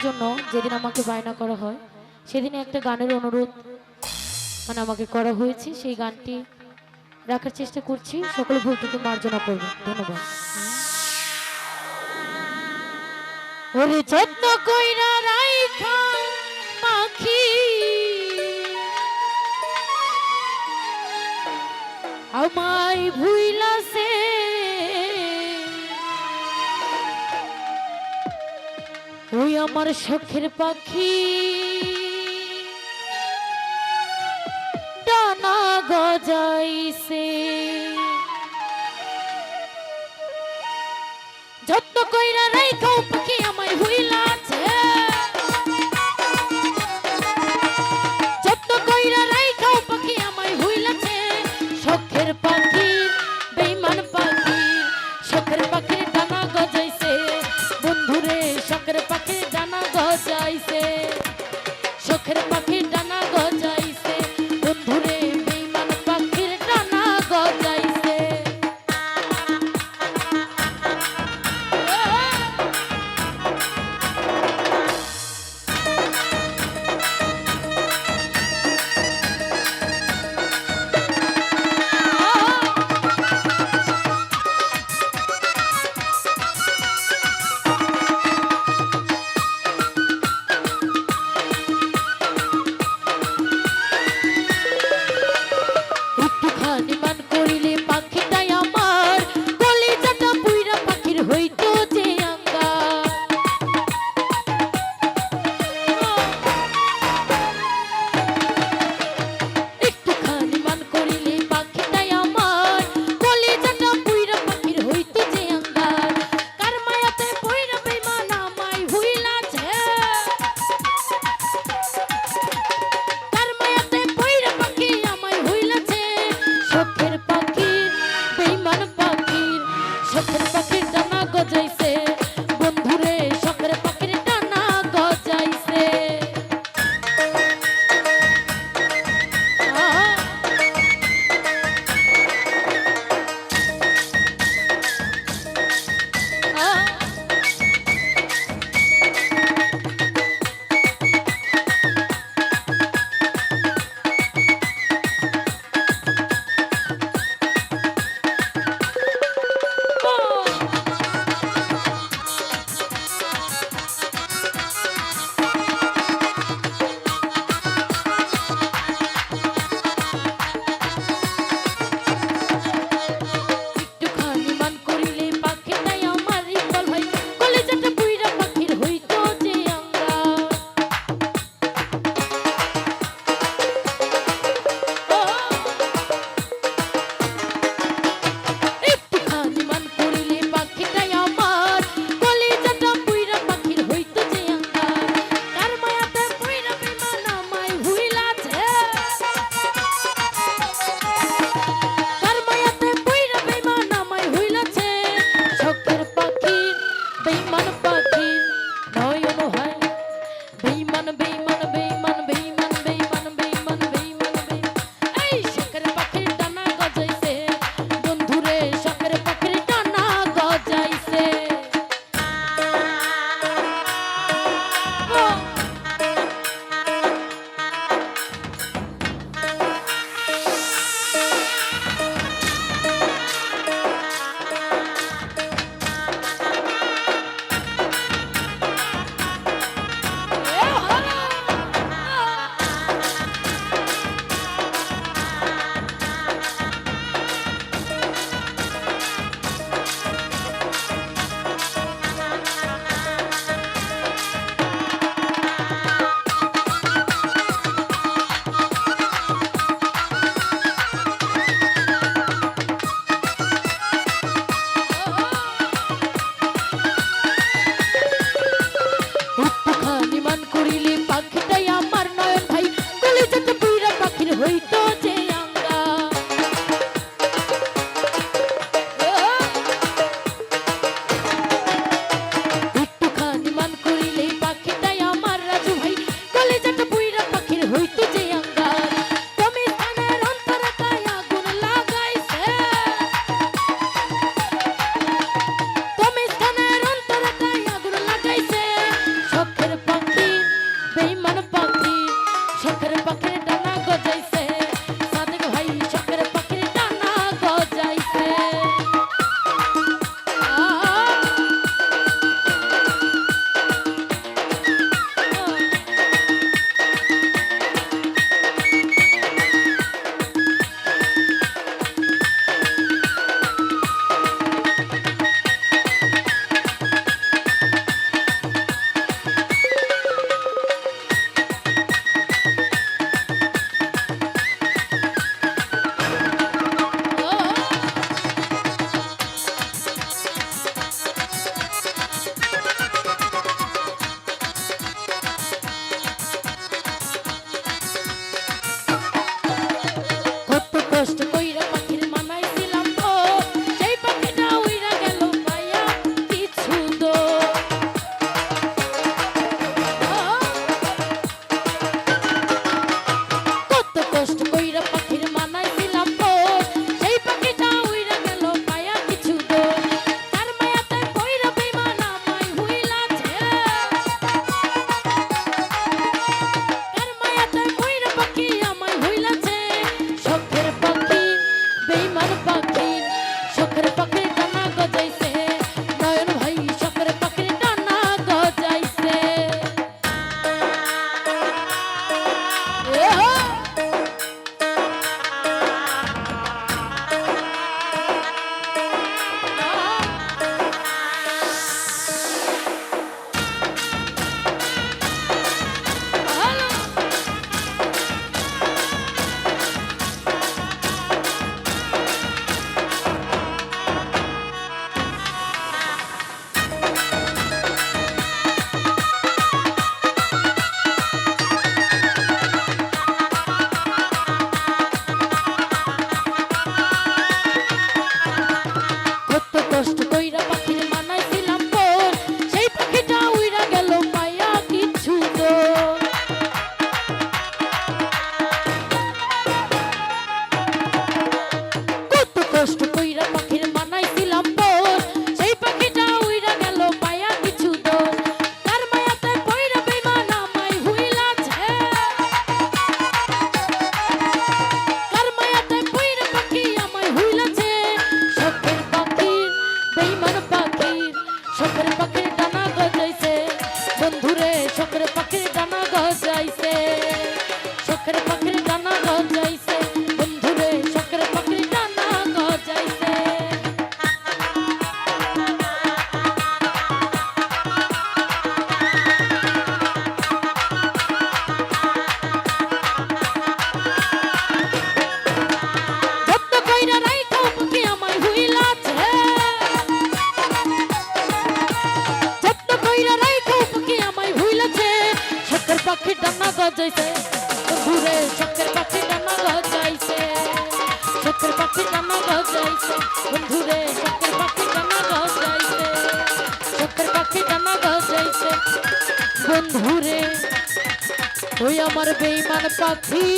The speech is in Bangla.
জন্য যেদিন আমাকে বায়না করা হয় সেদিনে একটা গানের অনুরোধ আমাকে করা হয়েছে, সেই গানটি রাখার চেষ্টা করছি। সকলে ভুল ত্রুটি মার্জনা করবেন, ধন্যবাদ। ওরে যত্ন কইরা রাইখা পাখি আমায় ভুইলাছে, ওই আমার শখের পাখি ডানা গজাইছে। যত্ন কইরা রাইখাও পাখি আমায় ভুইলাছে, যত্ন কইরা রাইখাও পাখি আমায় ভুইলাছে। শখের পাখি বেঈমান পাখি, শখের পাখির ডানা গজাইছে বন্ধুরে, শখের পাখির ডানা গজাইছে, শখের পাখির ডানা গজাইছে বন্ধুরে, বেঈমান পাখির ডানা গজাইছে। শখের পাখির ডানা গজাইছে, শখের পাখির ডানা গজাইছে, বন্ধুরে শখের পাখির ডানা গজাইছে। যত্ন কইরা রাইখো মুখে আমায় হুইলাছে, যত্ন কইরা রাইখো মুখে আমায় হুইলাছে, শখের পাখির ডানা গজাইছে, বন্ধুরে শখের পাখির ডানা গজাইছে, শখের পাখির ডানা গজাইছে, বন্ধুরে শখের পাখির ডানা গজাইছে, শখের পাখির ডানা গজাইছে, বন্ধুরে ওই আমার বেঈমান পাখি।